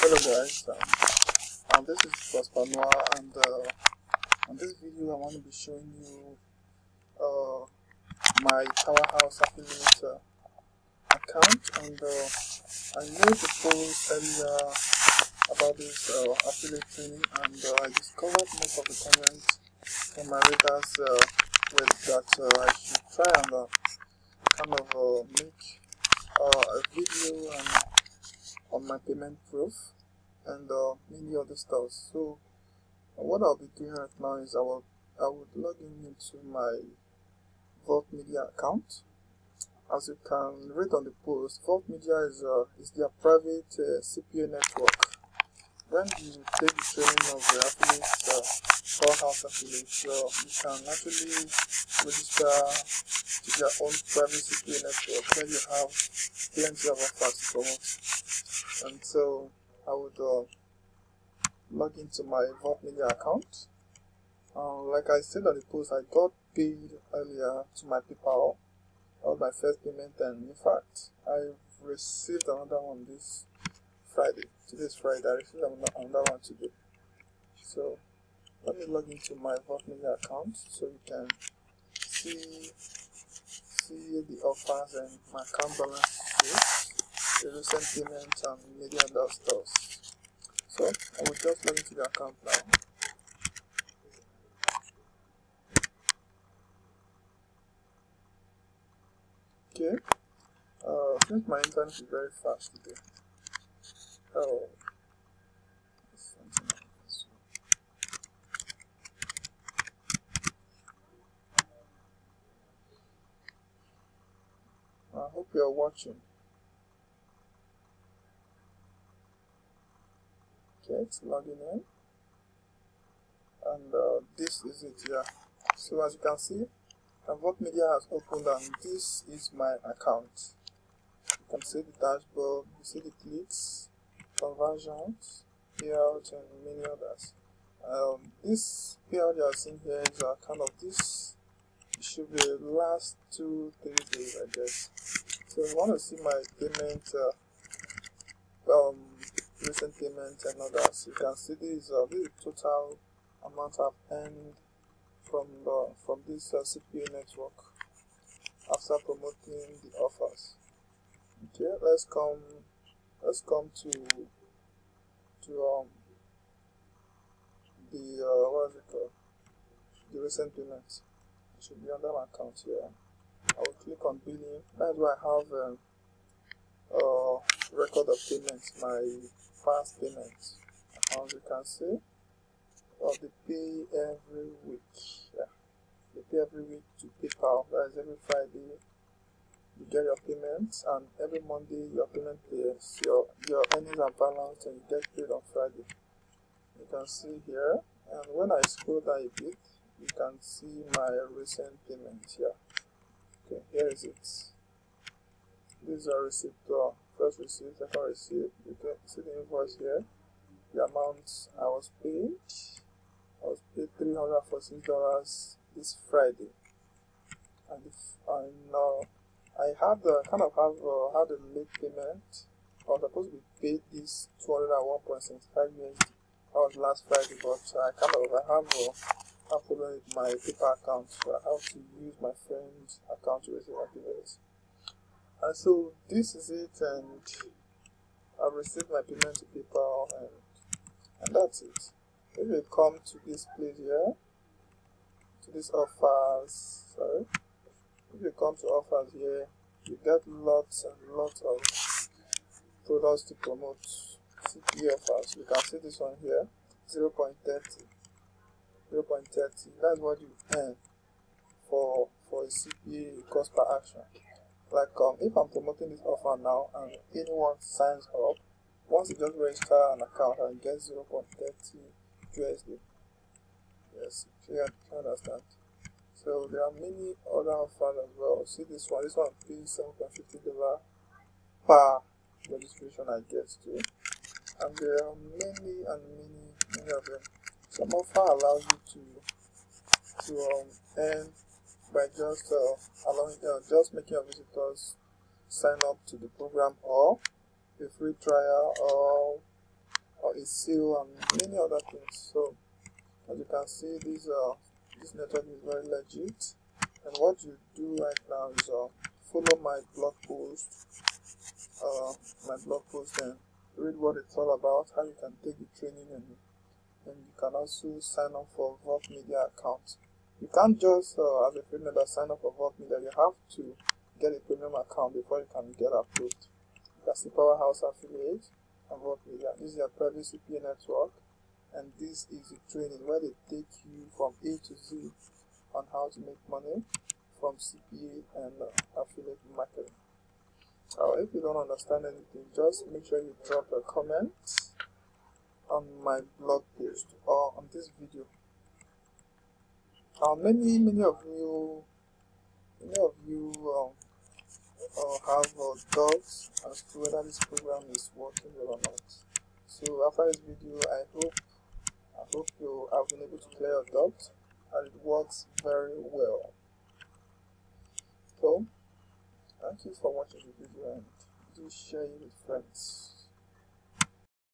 Hello guys, this is Prosper, and on this video I want to be showing you my Powerhouse affiliate account, and I made a post earlier about this affiliate training, and I discovered most of the comments from my readers that I should try and make a video on my payment proof and many other stuff. So what I'll be doing right now is I would log in into my Vault Media account. As you can read on the post, Vault Media is their private CPA network. When you take the training of the affiliate, Powerhouse affiliate, you can actually register to their own private CPA network where you have plenty of offers to promote. And so I would log into my Vault Media account. Like I said on the post, I got paid earlier to my PayPal. That was my first payment, and in fact, I received another one this Friday. Today's Friday. I received another one today. So let me log into my Vault Media account so you can see the offers and my account balance, the recent payments, and many other stuff. So I will just log into the account now. Okay. Since my internet is very fast today. Something like this. I hope you are watching. Okay, it's logging in, and this is it here. So as you can see, Vault Media has opened, and this is my account. You can see the dashboard, you see the clicks, conversions, payouts, and many others. This payout you are seeing here is kind of this. It should be the last 2-3 days, I guess. So if you want to see my payment, recent payments and others, you can see this is the total amount I've earned from this CPA network after promoting the offers. Okay, let's come to the what is it called? The recent payments. It should be under my account here. I will click on billing. That's why I have record of payments, my past payments. As you can see, they pay every week. Yeah, they pay every week to PayPal. That is every Friday. You get your payments, and every Monday your payment pays. Your earnings are balanced, and you get paid on Friday. You can see here, and when I scroll down a bit, you can see my recent payments here. Okay, here is it. These are receipt, first receipt, second receipt. You can see the invoice here. The amount I was paid $346 this Friday, and I had had a late payment. I was supposed to be paid this 201.75 USD. That was last Friday, but I have a problem with my PayPal account, so I have to use my friend's account to receive my payments. And so this is it, and I've received my payment to PayPal, and that's it. If you come to this place here, to this offers, if you come to offers here, you get lots and lots of products to promote. CPA offers. You can see this one here, 0.30. That's what you earn for a CPA cost per action. Like if I'm promoting this offer now and anyone signs up, once you just register an account and get 0.30 USD. Yes, you understand. So there are many other offers as well. See this one pays $7.50 per registration, I guess too. And there are many of them. Some offer allows you to earn by just just making your visitors sign up to the program, or a free trial, or or a sale and many other things. So as you can see, this network is very legit. And what you do right now is follow my blog post, and read what it's all about, how you can take the training, and you can also sign up for Vault Media account. You can't just as a free member sign up for Vault Media. You have to get a premium account before you can get approved. That's the Powerhouse affiliate and Vault Media. This is your private CPA network, and this is the training where they take you from A to Z on how to make money from CPA and affiliate marketing. If you don't understand anything, just make sure you drop a comment on my blog post or on this video. Many of you have doubts as to whether this program is working well or not. So after this video, I hope you have been able to clear your doubts, and it works very well. So thank you for watching the video, and do share it with friends.